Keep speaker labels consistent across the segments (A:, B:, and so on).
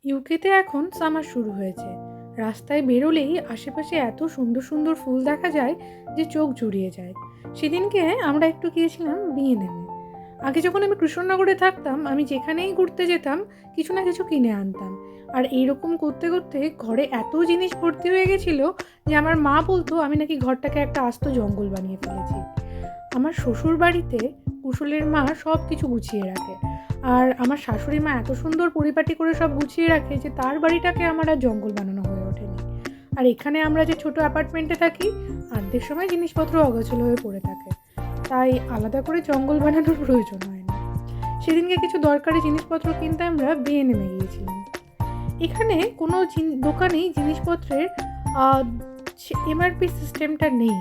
A: ইউকেতে এখন সামার শুরু হয়েছে। রাস্তায় বেরোলেই আশেপাশে এত সুন্দর সুন্দর ফুল দেখা যায় যে চোখ জুড়িয়ে যায়। সেদিনকে আমরা একটু গিয়েছিলাম বিএনএমে। আগে যখন আমি কৃষ্ণনগরে থাকতাম, আমি যেখানেই ঘুরতে যেতাম কিছু না কিছু কিনে আনতাম। আর এইরকম করতে করতে ঘরে এত জিনিস ভর্তি হয়ে গেছিল যে আমার মা বলতো আমি নাকি ঘরটাকে একটা আস্ত জঙ্গল বানিয়ে ফেলেছি। আমার শ্বশুর বাড়িতে কুশলের মা সব কিছু গুছিয়ে রাখে, আর আমার শাশুড়ি মা এত সুন্দর পরিপাটি করে সব গুছিয়ে রাখে যে তার বাড়িটাকে আমার আর জঙ্গল বানানো হয়ে ওঠেনি। আর এখানে আমরা যে ছোট অ্যাপার্টমেন্টে থাকি, অর্ধেক সময় জিনিসপত্র অগোছালো হয়ে পড়ে থাকে, তাই আলাদা করে জঙ্গল বানানোর প্রয়োজন হয় না। সেদিনকে কিছু দরকারি জিনিসপত্র কিনতে আমরা বিএনএমে গিয়েছিলাম। এখানে কোনো দোকানেই জিনিসপত্রের এমআরপি সিস্টেমটা নেই,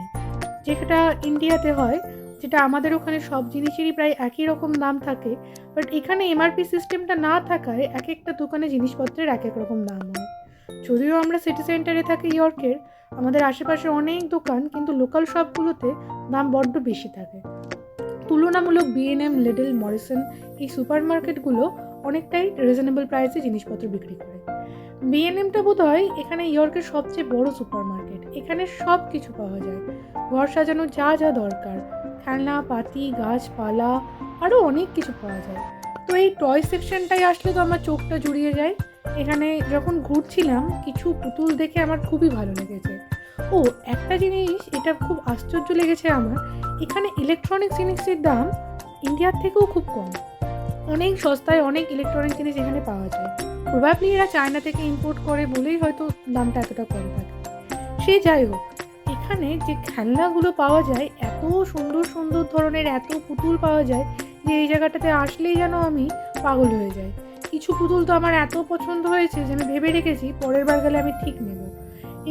A: যেটা ইন্ডিয়াতে হয়, যেটা আমাদের ওখানে সব জিনিসেরই প্রায় একই রকম দাম থাকে। বাট এখানে এমআরপি সিস্টেমটা না থাকায় এক একটা দোকানে জিনিসপত্রের এক এক রকম দাম হয়। যদিও আমরা সিটি সেন্টারে থাকি ইয়র্কের, আমাদের আশেপাশে অনেক দোকান, কিন্তু লোকাল শপগুলোতে দাম বড্ড বেশি থাকে। তুলনামূলক বিএনএম, লিডল, মরিসন এই সুপার মার্কেটগুলো অনেকটাই রিজনেবল প্রাইসে জিনিসপত্র বিক্রি করে। বিএনএমটা বোধহয় এখানে ইয়র্কের সবচেয়ে বড় সুপার মার্কেট। এখানে সব কিছু পাওয়া যায়, ঘর সাজানো যা যা দরকার, খেলনা, পাতি, গাছপালা, আরও অনেক কিছু পাওয়া যায়। তো এই টয় সেকশনটাই আসলে তো আমার চোখটা জুড়িয়ে যায়। এখানে যখন ঘুরছিলাম কিছু পুতুল দেখে আমার খুবই ভালো লেগেছে। ও, একটা জিনিস এটা খুব আশ্চর্য লেগেছে আমার, এখানে ইলেকট্রনিক্স জিনিসের দাম ইন্ডিয়ার থেকেও খুব কম। অনেক সস্তায় অনেক ইলেকট্রনিক জিনিস এখানে পাওয়া যায়। প্রবাবলি এরা চায়না থেকে ইম্পোর্ট করে বলেই হয়তো দামটা এতটা কম থাকে। সে যাই হোক, এখানে যে খেলনাগুলো পাওয়া যায়, এত সুন্দর সুন্দর ধরনের এত পুতুল পাওয়া যায় যে এই জায়গাটাতে আসলেই যেন আমি পাগল হয়ে যাই। কিছু পুতুল তো আমার এত পছন্দ হয়েছে যে আমি ভেবে রেখেছি পরের বার গেলে আমি ঠিক নেব।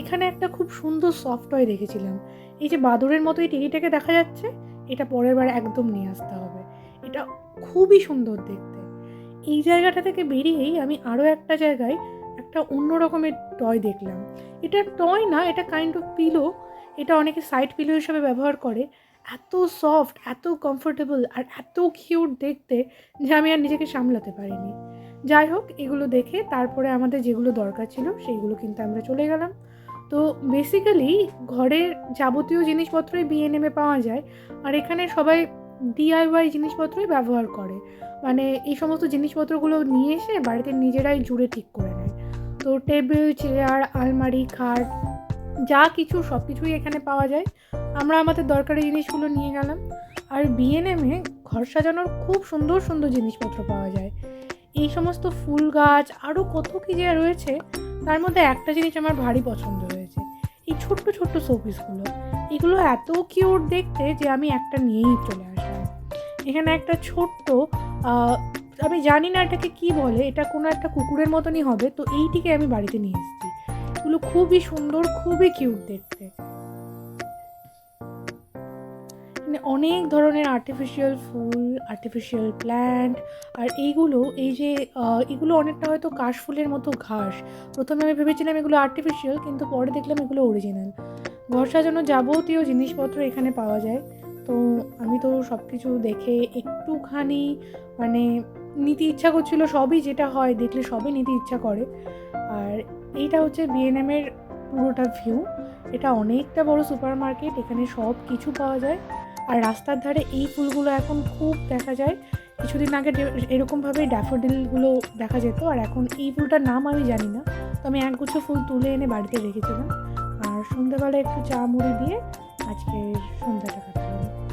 A: এখানে একটা খুব সুন্দর সফট টয় দেখেছিলাম, এই যে বাদরের মতো এই টিকিটাকে দেখা যাচ্ছে, এটা পরের বার একদম নিয়ে আসতে হবে। এটা খুবই সুন্দর দেখতে। এই জায়গাটা থেকে বেরিয়েই আমি আরও একটা জায়গায় একটা অন্য রকমের টয় দেখলাম। এটা টয় না, এটা কাইন্ড অফ পিলো। এটা অনেকে সাইড পিলো হিসেবে ব্যবহার করে। এত সফট, এত কমফোর্টেবল আর এত কিউট দেখতে যে আমি আর নিজেকে সামলাতে পারিনি। যাই হোক, এগুলো দেখে তারপরে আমাদের যেগুলো দরকার ছিল সেইগুলো কিনতে আমরা চলে গেলাম। তো বেসিক্যালি ঘরের যাবতীয় জিনিসপত্রই বিএনএমে পাওয়া যায়। আর এখানে সবাই ডিআইওয়াই জিনিসপত্রই ব্যবহার করে, মানে এই সমস্ত জিনিসপত্রগুলো নিয়ে এসে বাড়িতে নিজেরাই জুড়ে ঠিক করে নেয়। তো টেবিল, চেয়ার, আলমারি, খাট, যা কিছু সব কিছুই এখানে পাওয়া যায়। আমরা আমাদের দরকারি জিনিসগুলো নিয়ে গেলাম। আর বিএনএমে ঘর সাজানোর খুব সুন্দর সুন্দর জিনিসপত্র পাওয়া যায়। এই সমস্ত ফুল গাছ আরও কত কী যে রয়েছে, তার মধ্যে একটা জিনিস আমার ভারী পছন্দ হয়েছে, এই ছোট্ট ছোট্ট শোপিসগুলো। এগুলো এত কিউট দেখতে যে আমি একটা নিয়েই চলে আসলাম। এখানে একটা ছোট্ট, আমি জানি না এটাকে কি বলে, এটা কোনো একটা কুকুরের মতনই হবে, তো এইটিকে আমি বাড়িতে নিয়ে এসেছি। এগুলো খুবই সুন্দর, খুবই কিউট দেখতে। মানে অনেক ধরনের আর্টিফিশিয়াল ফুল, আর্টিফিশিয়াল প্ল্যান্ট। আর এইগুলো, এই যে এগুলো অনেকটা হয়তো কাশফুলের মতো ঘাস। প্রথমে আমি ভেবেছিলাম এগুলো আর্টিফিশিয়াল, কিন্তু পরে দেখলাম এগুলো অরিজিনাল। ঘর সাজানো যাবতীয় জিনিসপত্র এখানে পাওয়া যায়। তো আমি তো সব কিছু দেখে একটুখানি মানে নিতে ইচ্ছা করছিল, সবই যেটা হয় দেখলে সবই নিতে ইচ্ছা করে। আর এইটা হচ্ছে বিএনএমের পুরোটা ভিউ। এটা অনেকটা বড় সুপার মার্কেট, এখানে সব কিছু পাওয়া যায়। আর রাস্তার ধারে এই ফুলগুলো এখন খুব দেখা যায়। কিছুদিন আগে এরকমভাবেই ড্যাফোডিলগুলো দেখা যেত, আর এখন এই ফুলটার নাম আমি জানি না। তো আমি একগুচ্ছ ফুল তুলে এনে বাড়িতে রেখেছিলাম, আর সন্ধ্যাবেলা একটু চা মুড়ি দিয়ে আজকে সন্ধ্যাটা কাটালাম।